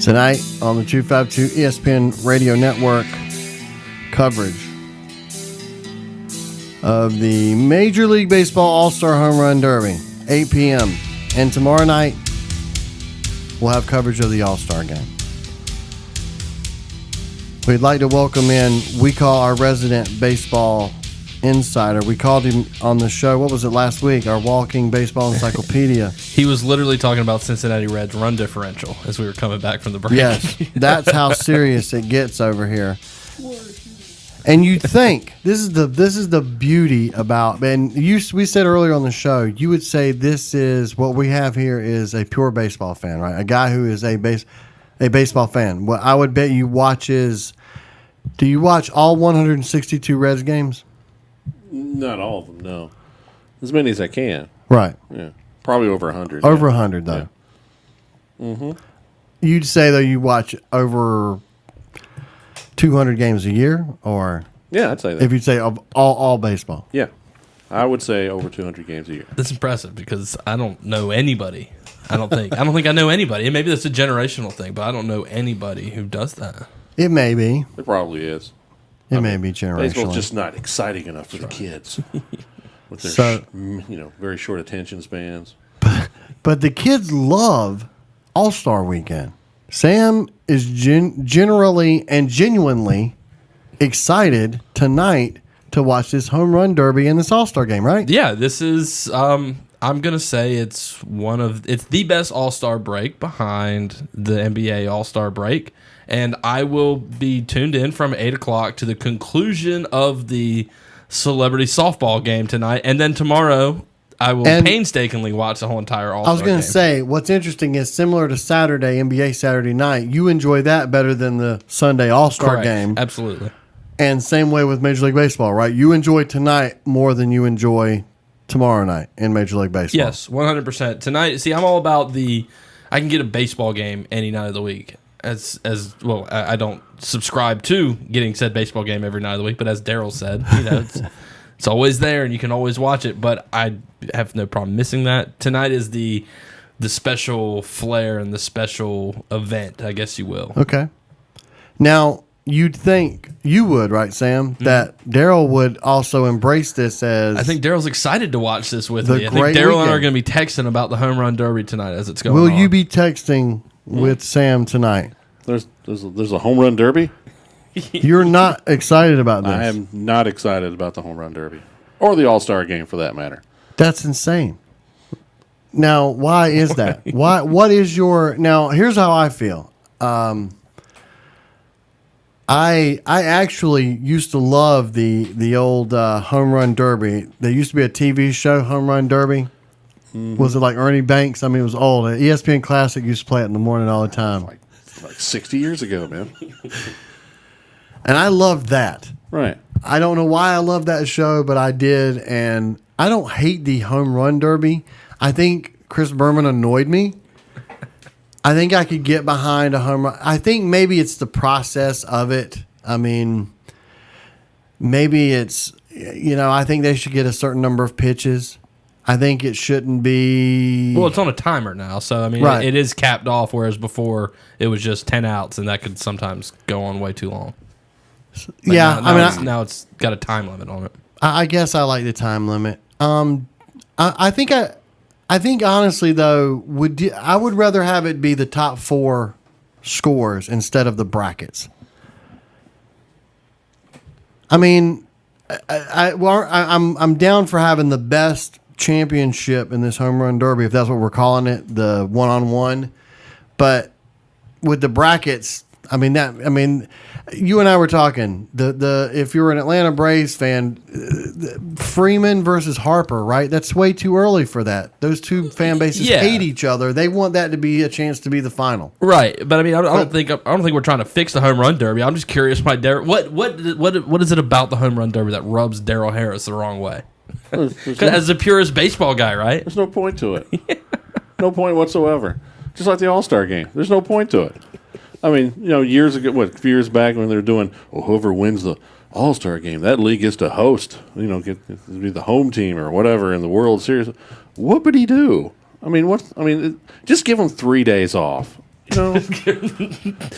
Tonight on the 252 ESPN Radio Network, coverage of the Major League Baseball All-Star Home Run Derby, 8 p.m. And tomorrow night, we'll have coverage of the All-Star Game. We'd like to welcome in, we call our resident baseball insider. We called him on the show, what was it, last week? Our walking baseball encyclopedia. He was literally talking about Cincinnati Reds run differential as we were coming back from the break. Yes, that's how serious it gets over here. And you'd think this is the beauty about, and we said earlier on the show, you would say this is what we have here is a pure baseball fan, right? A guy who is a baseball fan. Well, I would bet you watches. Do you watch all 162 Reds games? Not all of them, no. As many as I can. Right. Yeah. Probably over 100. Over 100, though. Yeah. Mm-hmm. You'd say, though, you watch over 200 games a year? Or yeah, I'd say that. If you'd say of all baseball. Yeah. I would say over 200 games a year. That's impressive because I don't know anybody. I don't think I know anybody. And maybe that's a generational thing, but I don't know anybody who does that. It may be. It probably is. It may be generational. Baseball's just not exciting enough for the kids with their very short attention spans. But the kids love All-Star Weekend. Sam is generally and genuinely excited tonight to watch this home run derby and this All-Star game, right? Yeah, this is I'm gonna say it's the best All-Star break behind the NBA All-Star break. And I will be tuned in from 8 o'clock to the conclusion of the celebrity softball game tonight. And then tomorrow, I will painstakingly watch the whole entire All-Star game. I was going to say, what's interesting is similar to Saturday, NBA Saturday night, you enjoy that better than the Sunday All-Star game. Absolutely. And same way with Major League Baseball, right? You enjoy tonight more than you enjoy tomorrow night in Major League Baseball. Yes, 100%. Tonight, see, I'm all about I can get a baseball game any night of the week. As well, I don't subscribe to getting said baseball game every night of the week, but as Daryl said, it's always there and you can always watch it. But I have no problem missing that. Tonight is the special flair and the special event, I guess you will. Okay. Now you'd think you would, right, Sam? That Daryl would also embrace this as. I think Daryl's excited to watch this with me. I think great Daryl and I weekend. are going to be texting about the home run derby tonight as it's going on. Will you be texting with Sam tonight? There's a home run derby? You're not excited about this. I am not excited about the home run derby. Or the All-Star game, for that matter. That's insane. Now, why is that? What is your... Now, here's how I feel. I actually used to love the old home run derby. There used to be a TV show, Home Run Derby. Mm-hmm. Was it like Ernie Banks? I mean, it was old. ESPN Classic used to play it in the morning all the time. Like 60 years ago, man. And I loved that. Right. I don't know why I loved that show, but I did. And I don't hate the home run derby. I think Chris Berman annoyed me. I think I could get behind a home run. I think maybe it's the process of it. I mean, maybe it's, I think they should get a certain number of pitches. I think it shouldn't be... Well, it's on a timer now, so, I mean, right. It is capped off, whereas before it was just 10 outs, and that could sometimes go on way too long. But yeah, now it's got a time limit on it. I guess I like the time limit. I think honestly, though, I would rather have it be the top 4 scores instead of the brackets. I mean, I'm down for having the best championship in this home run derby, if that's what we're calling it, the one-on-one. But with the brackets, you and I were talking, if you're an Atlanta Braves fan, Freeman versus Harper, right? That's way too early for that. Those two fan bases hate each other. They want that to be a chance to be the final. Right. But I mean, I don't think we're trying to fix the home run derby. I'm just curious what is it about the home run derby that rubs Daryl Harris the wrong way? As the purest baseball guy, right? There's no point to it. No point whatsoever. Just like the All-Star game. There's no point to it. I mean, years ago, a few years back when they were doing, whoever wins the All-Star game, that league gets to host, get to be the home team or whatever in the World Series. What would he do? I mean, just give him 3 days off. You know,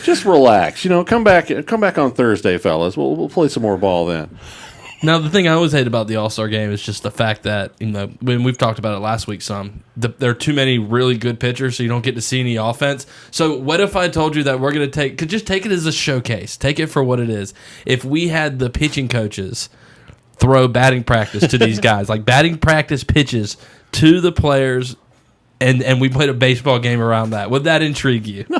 just relax. You know, come back on Thursday, fellas. We'll play some more ball then. Now, the thing I always hate about the All-Star game is just the fact that, you know, when we've talked about it last week there are too many really good pitchers, so you don't get to see any offense. So what if I told you that we're going to just take it as a showcase. Take it for what it is. If we had the pitching coaches throw batting practice to these guys, like batting practice pitches to the players, and we played a baseball game around that, would that intrigue you? No.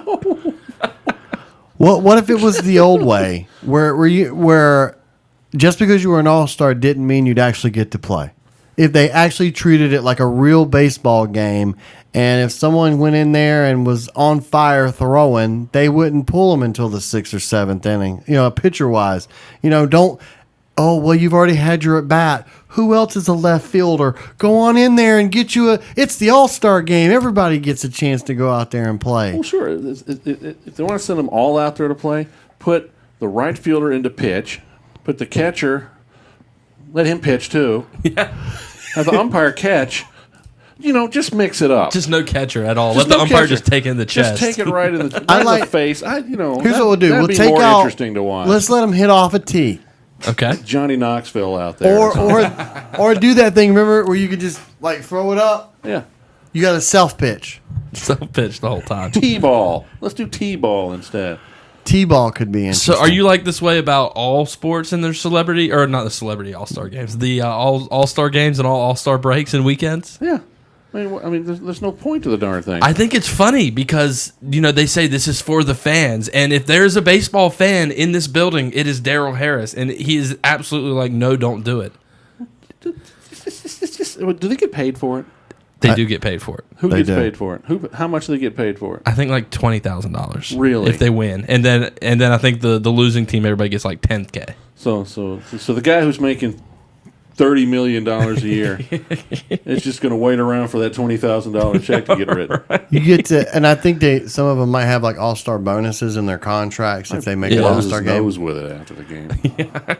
What if it was the old way, where just because you were an all-star didn't mean you'd actually get to play? If they actually treated it like a real baseball game, and if someone went in there and was on fire throwing, they wouldn't pull them until the 6th or 7th inning, you know, pitcher-wise. You know, you've already had your at-bat. Who else is a left fielder? Go on in there and get you it's the all-star game. Everybody gets a chance to go out there and play. Well, sure. If they want to send them all out there to play, put the right fielder into pitch. Put the catcher, let him pitch too. Yeah. Have the umpire catch. You know, just mix it up. Just no catcher at all. Just Let the no umpire catcher. just take it in the chest. Just take it right in the, in the face. Here's what we'll do. That'd We'll be take more out. interesting to watch. Let's let them hit off a tee, Okay. Johnny Knoxville out there. or do that thing. Remember where you could just like throw it up? Yeah. You got to self pitch. Self-pitch the whole time. T-ball. Let's do T-ball instead. T-ball could be interesting. So are you like this way about all sports and their celebrity, or not the celebrity all-star games, the all-star games and all all-star breaks and weekends? Yeah. I mean, there's no point to the darn thing. I think it's funny because, you know, they say this is for the fans. And if there's a baseball fan in this building, it is Daryl Harris. And he is absolutely like, no, don't do it. It's just, do they get paid for it? They do get paid for it. Who They gets do. paid for it? How much do they get paid for it? I think like $20,000. Really? If they win. And then I think the losing team, everybody gets like $10K. So the guy who's making $30 million a year is just going to wait around for that $20,000 check to get written. You get to, and I think some of them might have like all-star bonuses in their contracts if they make an Yeah. all-star game. Nose with it after the game.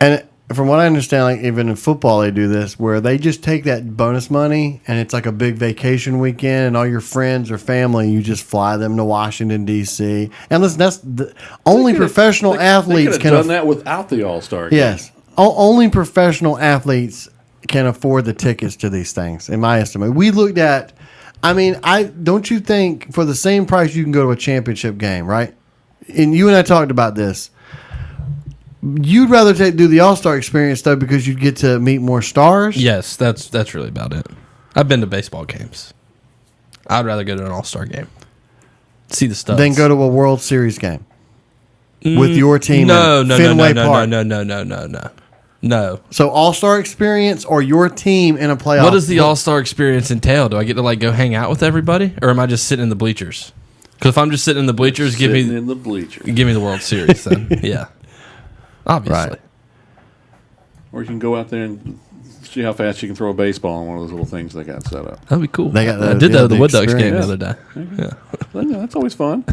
And from what I understand, like even in football, they do this where they just take that bonus money and it's like a big vacation weekend, and all your friends or family, you just fly them to Washington D.C. And listen, that's the only professional athletes they can. done that without the All-Star game. Yes, only professional athletes can afford the tickets to these things. In my estimate, we looked at. I mean, don't you think for the same price you can go to a championship game, right? And you and I talked about this. You'd rather do the All-Star experience, though, because you'd get to meet more stars? Yes, that's really about it. I've been to baseball games. I'd rather go to an all-star game. See the studs. Then go to a World Series game with your team No, at no, no, Fenway no, Park. No. So All-Star experience or your team in a playoff? What does the all-star experience entail? Do I get to like go hang out with everybody, or am I just sitting in the bleachers? Because if I'm just sitting in the bleachers, give me in the bleachers. the World Series. Then yeah, obviously. Right. Or you can go out there and see how fast you can throw a baseball on one of those little things they got set up. That'd be cool. They got I the- did that at the the Wood Ducks game the experience. other day. Yeah. Well, yeah, that's always fun.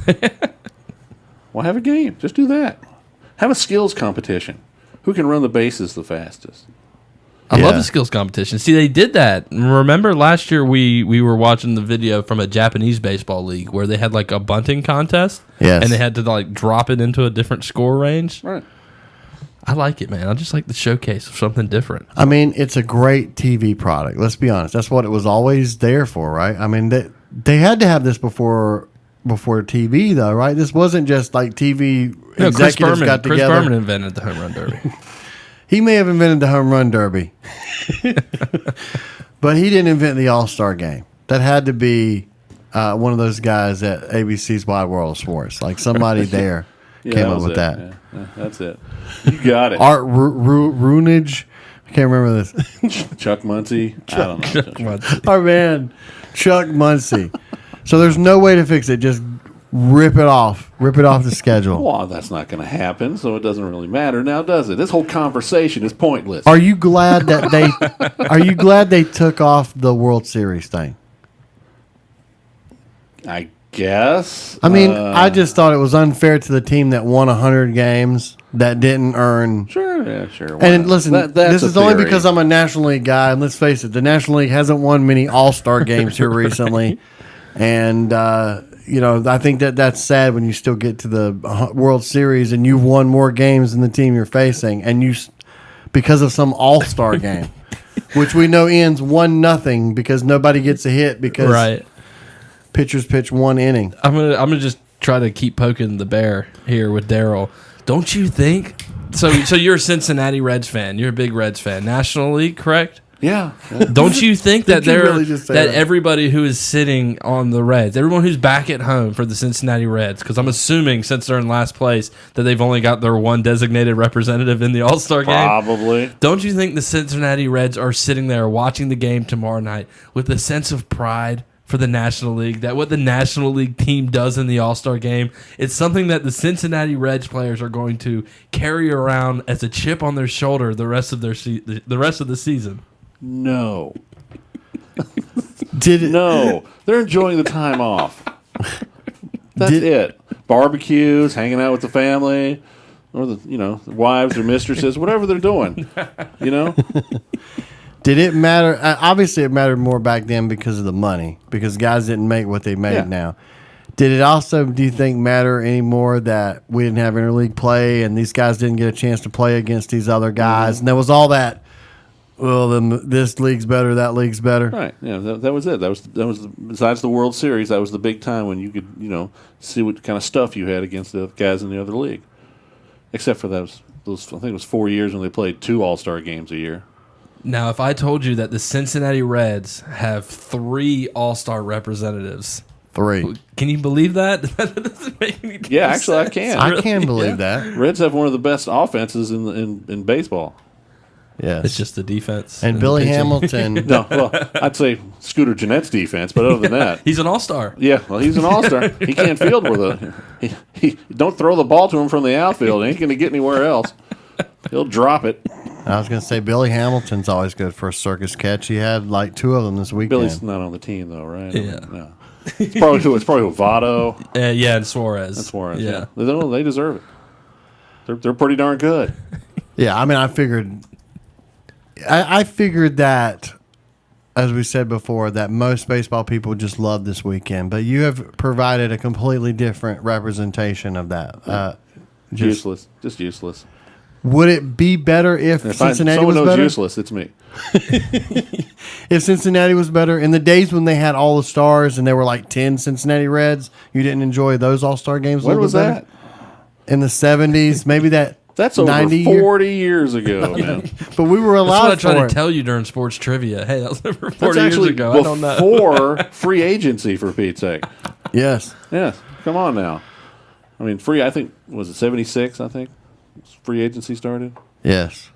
Well, have a game. Just do that. Have a skills competition. Who can run the bases the fastest? I love Yeah. the skills competition. See, they did that. Remember last year we were watching the video from a Japanese baseball league where they had like a bunting contest. Yes. And they had to like drop it into a different score range. Right. I like it, man. I just like the showcase of something different. I mean, it's a great TV product. Let's be honest. That's what it was always there for, right? I mean, they had to have this before TV, though, right? This wasn't just like TV No, executives got Chris together. Berman invented the home run derby. He may have invented the home run derby, but he didn't invent the All-Star game. That had to be one of those guys at ABC's Wide World of Sports. Like somebody there came up was with it. that. Yeah, that's it. You got it. Art Runage. I can't remember this. Chuck Muncie. I don't know. Our man, Chuck Muncie. So there's no way to fix it. Just rip it off the schedule. Well, that's not going to happen, so it doesn't really matter now, does it? This whole conversation is pointless. Are you glad that they took off the World Series thing? I guess. I mean, I just thought it was unfair to the team that won 100 games that didn't earn. Sure, yeah, sure. why And not? listen, That's this a is only theory. because I'm a National League guy, and let's face it, the National League hasn't won many All-Star games here recently. And I think that's sad when you still get to the World Series and you've won more games than the team you're facing, and because of some All-Star game, which we know ends 1-0 because nobody gets a hit because pitchers pitch one inning. I'm gonna just try to keep poking the bear here with Daryl. Don't you think? So you're a Cincinnati Reds fan. You're a big Reds fan. National League, correct? Yeah. Don't you think that Did you really just say that? everybody who is sitting on the Reds, everyone who's back at home for the Cincinnati Reds, because I'm assuming since they're in last place that they've only got their one designated representative in the All-Star game? Probably. Don't you think the Cincinnati Reds are sitting there watching the game tomorrow night with a sense of pride for the National League, that what the National League team does in the All-Star game, it's something that the Cincinnati Reds players are going to carry around as a chip on their shoulder the rest of the season? No. No. They're enjoying the time off. That's it. Barbecues, hanging out with the family, or the wives or mistresses, whatever they're doing. Did it matter? Obviously, it mattered more back then because of the money, because guys didn't make what they made now. Did it also, do you think, matter anymore that we didn't have interleague play and these guys didn't get a chance to play against these other guys? And there was all that, this league's better, that league's better. Right. Yeah, that was it. That was besides the World Series, that was the big time when you could, see what kind of stuff you had against the guys in the other league. Except for those I think it was 4 years when they played 2 All-Star games a year. Now, if I told you that the Cincinnati Reds have 3 All-Star representatives, 3. Can you believe that? That doesn't make any Yeah, actually, I can. I can believe that. Reds have one of the best offenses in baseball. Yes. It's just the defense. And Billy Hamilton. No, well, I'd say Scooter Gennett's defense, but other than that, He's an all-star. yeah, well, he's an all-star. He can't field he don't throw the ball to him from the outfield. He ain't going to get anywhere else. He'll drop it. I was going to say Billy Hamilton's always good for a circus catch. He had like 2 of them this weekend. Billy's not on the team though, right? Yeah. No. It's probably Votto. Yeah, and Suarez. That's Suarez. Yeah. They deserve it. They're pretty darn good. Yeah, I mean, I figured that, as we said before, that most baseball people just love this weekend. But you have provided a completely different representation of that. Useless. Just useless. Would it be better if Cincinnati was someone knows better? useless, it's me. If Cincinnati was better, in the days when they had all the stars and there were like 10 Cincinnati Reds, you didn't enjoy those All-Star games? When was better? that? In the 70s, maybe that. That's over 90 40 years ago, man. But we were allowed That's what I tried for to tell you during sports trivia. Hey, that was over 40 That's years actually ago. I don't know. before free agency, for Pete's sake. Yes. Yes, come on now. I mean, I think, was it 76, I think? Free agency started? Yes.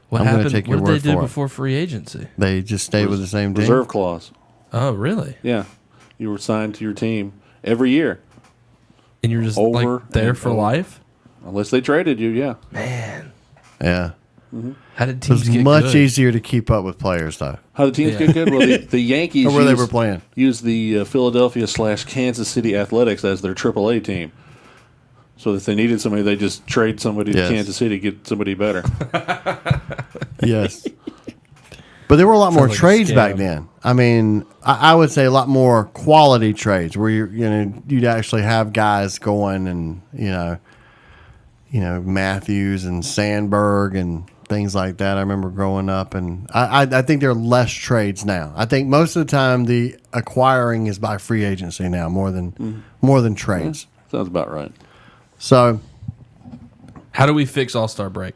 What I'm gonna happened? take your What did word they do for it. before free agency? They just stayed with the same team. Reserve clause. Oh, really? Yeah. You were signed to your team every year. And you're just Over like there and for over. life? Unless they traded you, yeah. Man. Yeah. How did It teams was get much good? easier to keep up with players, though, How the teams Yeah. get good? Well, the Yankees or where they were playing. used the Philadelphia/Kansas City Athletics as their AAA team. So if they needed somebody, they just trade somebody Yes. to Kansas City to get somebody better. Yes. But there were a lot more like a trades scam. back then. I mean, I would say a lot more quality trades where you'd actually have guys going and Matthews and Sandberg and things like that. I remember growing up, and I think there are less trades now. I think most of the time the acquiring is by free agency now more than trades. Sounds about right. So How do we fix All-Star break?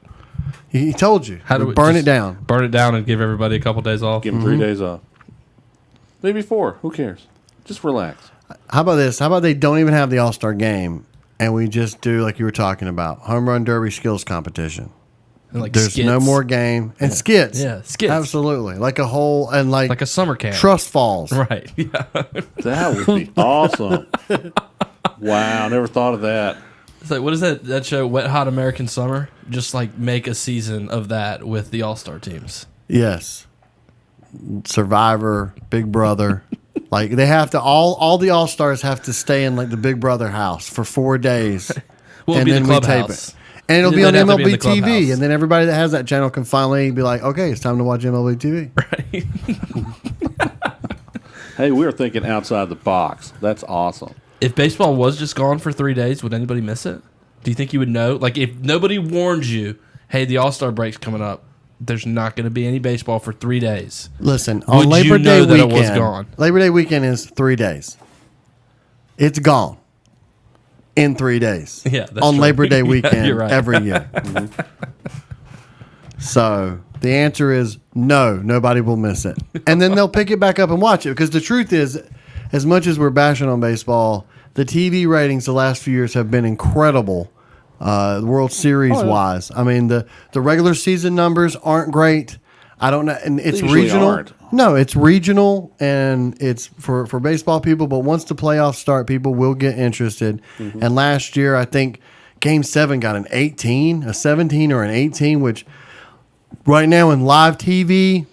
he told you, How do we burn just it down. Burn it down and give everybody a couple days off? Give them 3 days off. Maybe 4. Who cares? Just relax. How about this? How about they don't even have the All-Star game and we just do, like you were talking about, home run derby skills competition. And like There's skits. no more game. And skits. Yeah, skits. Absolutely. Like a whole, and like Like a summer camp. trust falls. Right. Yeah. That would be awesome. Wow, never thought of that. It's like, what is that show, Wet Hot American Summer? Just like make a season of that with the All-Star teams. Yes. Survivor, Big Brother. Like they have to, all the All-Stars have to stay in like the Big Brother house for 4 days. Well, and it'll then be the we tape clubhouse. it. And it'll be They'd on have to be in MLB the clubhouse. TV. And then everybody that has that channel can finally be like, okay, it's time to watch MLB TV. Right. Hey, we were thinking outside the box. That's awesome. If baseball was just gone for 3 days, would anybody miss it? Do you think you would know? Like, if nobody warned you, hey, the All-Star break's coming up, there's not going to be any baseball for 3 days. Listen, Would on Labor you know Day that it weekend, was gone? Labor Day weekend is 3 days. It's gone in 3 days. Yeah, that's on true. Labor Day Yeah, weekend you're right. every year. So the answer is no, nobody will miss it. And then they'll pick it back up and watch it, because the truth is, as much as we're bashing on baseball, the TV ratings the last few years have been incredible, World Series wise. I mean, the regular season numbers aren't great. I don't know, and it's They usually regional. aren't. No, it's regional, and it's for baseball people. But once the playoffs start, people will get interested. Mm-hmm. And last year, I think Game 7 got an 18, a 17, or an 18, which right now in live TV,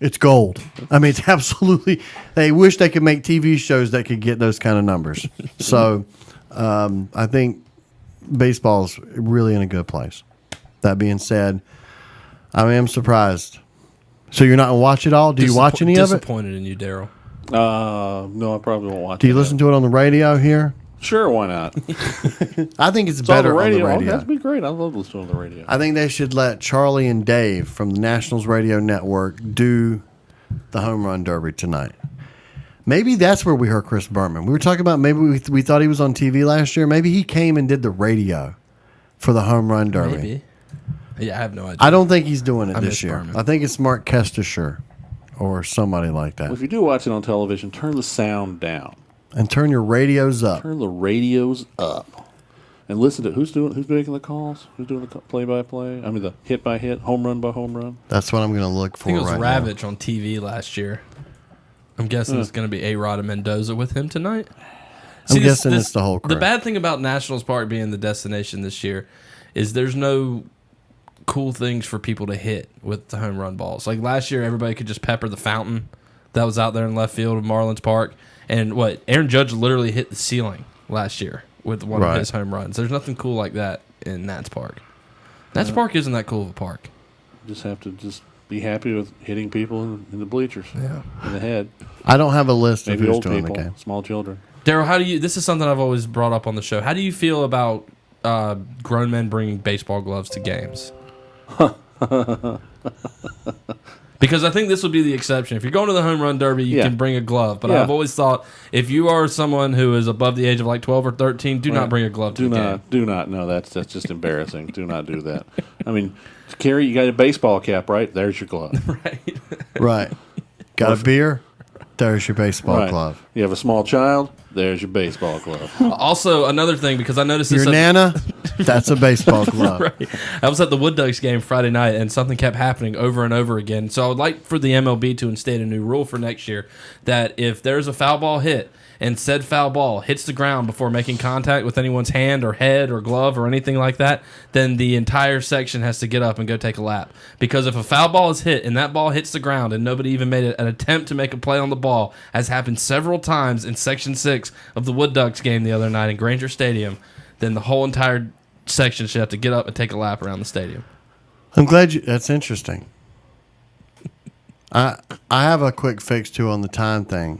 it's gold. I mean, it's absolutely. They wish they could make TV shows that could get those kind of numbers. So, I think baseball's really in a good place. That being said, I am surprised. So you're not gonna watch it all? Do you watch any of it? Disappointed in you, Daryl. No, I probably won't watch it. Do you listen to it on the radio here? Sure, why not? I think it's It's better on the radio. on the Oh, radio. that'd be great. I love listening on the radio. I think they should let Charlie and Dave from the Nationals Radio Network do the Home Run Derby tonight. Maybe that's where we heard Chris Berman. We were talking about maybe we thought he was on TV last year. Maybe he came and did the radio for the Home Run Derby. Maybe. Yeah, I have no idea. I don't think he's doing it I this miss year. Berman. I think it's Mark Kestisher or somebody like that. If you do watch it on television, turn the sound down. And turn your radios up. Turn the radios up. And listen to who's making the calls? Who's doing the play-by-play? I mean, the hit-by-hit, home run by home run. That's what I'm going to look I for think it was right now. Ravitch on TV last year. I'm guessing it's going to be A-Rod and Mendoza with him tonight. I'm guessing it's the whole crew. The bad thing about Nationals Park being the destination this year is there's no cool things for people to hit with the home run balls. Like last year, everybody could just pepper the fountain that was out there in left field of Marlins Park. And Aaron Judge literally hit the ceiling last year with one of his home runs. There's nothing cool like that in Nats Park. Nats Park isn't that cool of a park. Just have to be happy with hitting people in the bleachers. Yeah. In the head. I don't have a list of Maybe who's old doing people, the game. small children. Daryl, this is something I've always brought up on the show. How do you feel about grown men bringing baseball gloves to games? Because I think this would be the exception. If you're going to the home run derby, you can bring a glove. But I've always thought if you are someone who is above the age of like 12 or 13, do not bring a glove to the game. Do not. No, that's just embarrassing. Do not do that. I mean, Kerry, you got a baseball cap, right? There's your glove. Right. Right. Got a beer? There's your baseball Right. glove. You have a small child? There's your baseball glove. Also, another thing, because I noticed this Your Nana? That's a baseball glove. Right. I was at the Wood Ducks game Friday night, and something kept happening over and over again. So I would like for the MLB to instate a new rule for next year that if there's a foul ball hit and said foul ball hits the ground before making contact with anyone's hand or head or glove or anything like that, then the entire section has to get up and go take a lap. Because if a foul ball is hit and that ball hits the ground and nobody even made an attempt to make a play on the ball, as happened several times in Section 6 of the Wood Ducks game the other night in Granger Stadium, then the whole entire section should have to get up and take a lap around the stadium. I'm glad that's interesting. I have a quick fix too on the time thing.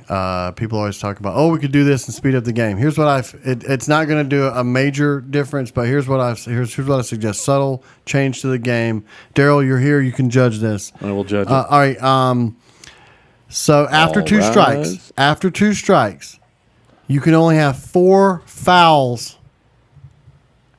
People always talk about, we could do this and speed up the game. Here's what it's not going to do a major difference, but here's what I suggest: subtle change to the game. Daryl, you're here. You can judge this. I will judge it. All right. So after All two strikes, you can only have 4 fouls.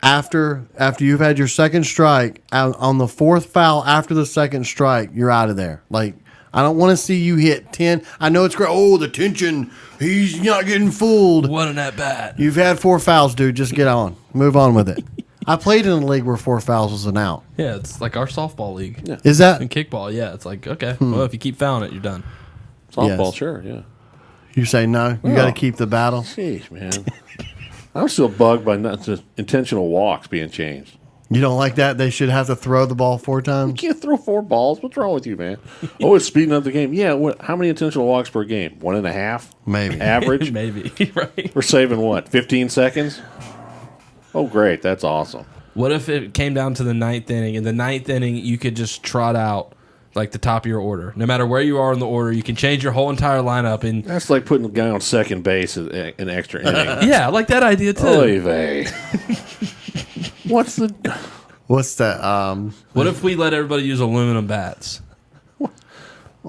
After you've had your second strike, on the 4th foul after the second strike, you're out of there. Like, I don't want to see you hit 10. I know it's great. Oh, the tension. He's not getting fooled. Wasn't that bad? You've had 4 fouls, dude. Just get on. Move on with it. I played in a league where 4 fouls was an out. Yeah, it's like our softball league. Yeah. Is that? And kickball, yeah. It's like, okay, well, if you keep fouling it, you're done. Softball, yes. sure, yeah. You say no? You got to keep the battle? Jeez, man. I'm still bugged by not just intentional walks being changed. You don't like that? They should have to throw the ball 4 You times? can't throw 4 balls. What's wrong with you, man? It's speeding up the game. Yeah, how many intentional walks per game? 1.5? Maybe. Average? Maybe, right? We're saving what, 15 seconds? Oh, great. That's awesome. What if it came down to the 9th inning? In the 9th inning, you could just trot out like the top of your order. No matter where you are in the order, you can change your whole entire lineup. And That's like putting the guy on second base an extra inning. yeah, I like that idea too. Oy vey. What's that? What if we let everybody use aluminum bats?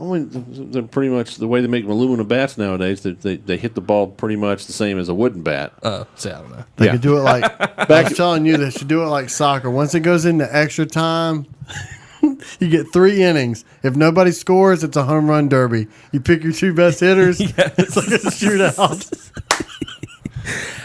They're pretty much the way they make aluminum bats nowadays. They hit the ball pretty much the same as a wooden bat. See, I don't know. They could do it like I was telling you. They should do it like soccer. Once it goes into extra time, you get 3 innings. If nobody scores, it's a home run derby. You pick your 2 best hitters. It's like a shootout.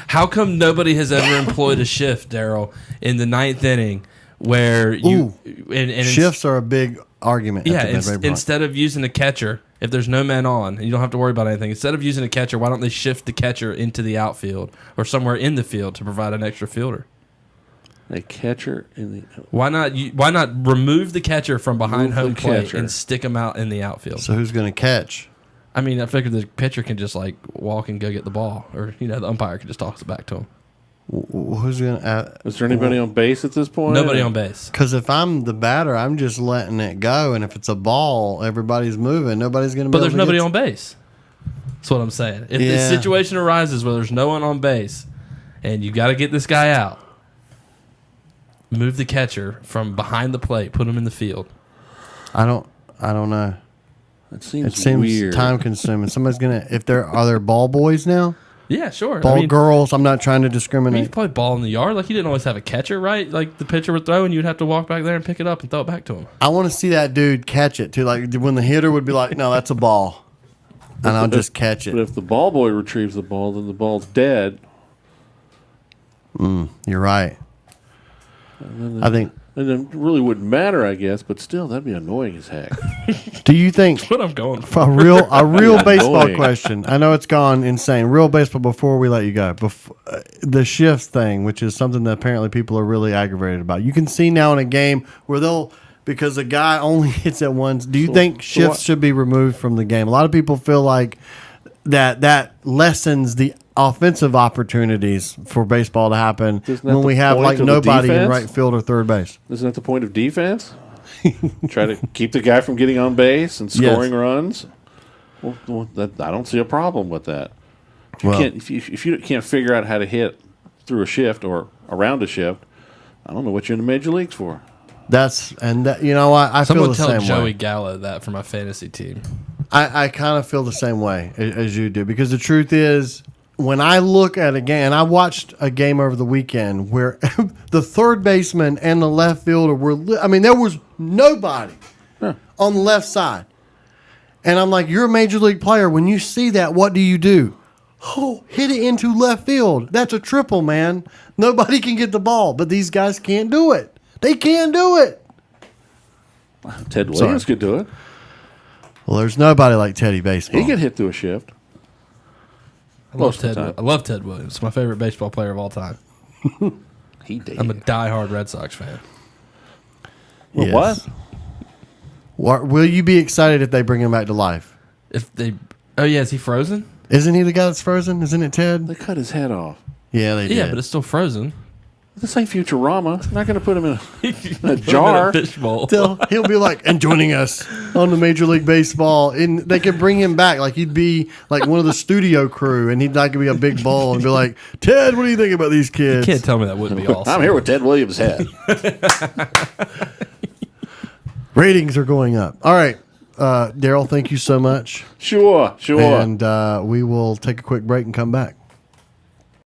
How come nobody has ever employed a shift, Daryl, in the 9th inning where you and Shifts are a big argument. Yeah, at the Medway Park. instead of using a catcher, if there's no men on and you don't have to worry about anything, instead of using a catcher, why don't they shift the catcher into the outfield or somewhere in the field to provide an extra fielder? A catcher in the Why not remove the catcher from behind Move the home plate catcher. and stick him out in the outfield? So who's going to catch? I mean, I figured the pitcher can just like walk and go get the ball, or the umpire can just toss it back to him. Who's going to? Is there anybody on base at this point? Nobody on base. Because if I'm the batter, I'm just letting it go, and if it's a ball, everybody's moving. Nobody's going to. But there's nobody on base. That's what I'm saying. If this situation arises where there's no one on base, and you got to get this guy out, move the catcher from behind the plate, put him in the field. I don't know. It seems time weird. consuming. Somebody's gonna. Are there ball boys now? Yeah, sure. Ball girls. I'm not trying to I mean, you discriminate. could play ball in the yard. Like, you didn't always have a catcher, right? Like, the pitcher would throw, and you'd have to walk back there and pick it up and throw it back to him. I want to see that dude catch it too. Like when the hitter would be like, "No, that's a ball," and I'll just catch But it. if the ball boy retrieves the ball, then the ball's dead. You're right. I think. And it really wouldn't matter, I guess, but still, that'd be annoying as heck. Do you think That's what I'm going for. a real baseball Annoying. question? I know it's gone insane. Real baseball. Before we let you go, the shifts thing, which is something that apparently people are really aggravated about. You can see now in a game where because a guy only hits at once. Do you think shifts should be removed from the game? A lot of people feel like that lessens the offensive opportunities for baseball to happen Isn't that when the we have point like of the nobody in defense? right field or third base. Isn't that the point of defense? Try to keep the guy from getting on base and scoring runs. Well, I don't see a problem with that. If you can't figure out how to hit through a shift or around a shift, I don't know what you're in the major leagues for. I feel Someone the tell same Joey way. Gallo that for my fantasy team. I kind of feel the same way as you do, because the truth is, when I look at a game, and I watched a game over the weekend where the third baseman and the left fielder there was nobody on the left side. And I'm like, you're a major league player. When you see that, what do? Oh, hit it into left field. That's a triple, man. Nobody can get the ball, but these guys can't do it. They can't do it. Ted Williams could do it. Well, there's nobody like Teddy Baseball. He could hit through a shift. I love Most of the time. I love Ted Williams. My favorite baseball player of all time. He did. I'm a diehard Red Sox fan. Well, Yes. What will you be excited if they bring him back to life? Is he frozen? Isn't he the guy that's frozen? Isn't it Ted? They cut his head off. Yeah, they did. Yeah, but it's still frozen. This ain't Futurama. I'm not going to put him in a Put him in jar. a fishbowl. He'll be like, and joining us on the Major League Baseball, and they could bring him back. Like he'd be like one of the studio crew, and he'd like be a big ball and be like, Ted, what do you think about these kids? You can't tell me that wouldn't be awesome. I'm here with Ted Williams' head. Ratings are going up. All right, Daryl, thank you so much, Sure. and we will take a quick break and come back.